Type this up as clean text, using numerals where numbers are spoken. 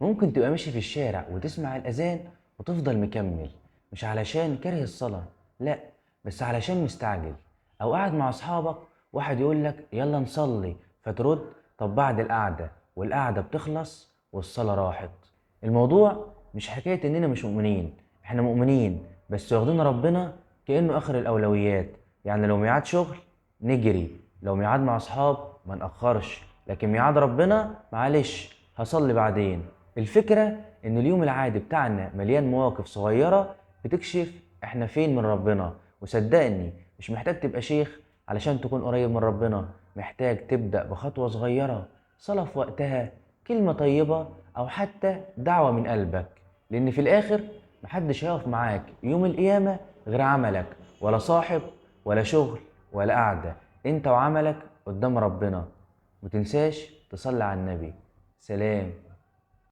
ممكن تبقى ماشي في الشارع وتسمع الأذان وتفضل مكمل، مش علشان كاره الصلاة، لأ، بس علشان مستعجل. أو قاعد مع أصحابك، واحد يقولك يلا نصلي، فترد طب بعد القعدة، والقعدة بتخلص والصلاة راحت. الموضوع مش حكاية إننا مش مؤمنين، إحنا مؤمنين بس واخدين ربنا كأنه آخر الأولويات. يعني لو ميعاد شغل نجري، لو ميعاد مع أصحاب ما نأخرش، لكن ميعاد ربنا معلش هصلي بعدين. الفكرة إن اليوم العادي بتاعنا مليان مواقف صغيرة بتكشف إحنا فين من ربنا. وصدقني مش محتاج تبقى شيخ علشان تكون قريب من ربنا، محتاج تبدأ بخطوة صغيرة، صلاة في وقتها، كلمة طيبة، أو حتى دعوة من قلبك. لأن في الآخر محدش هيقف معاك يوم القيامة غير عملك، ولا صاحب ولا شغل ولا قعدة، انت وعملك قدام ربنا. متنساش تصلي على النبي. سلام.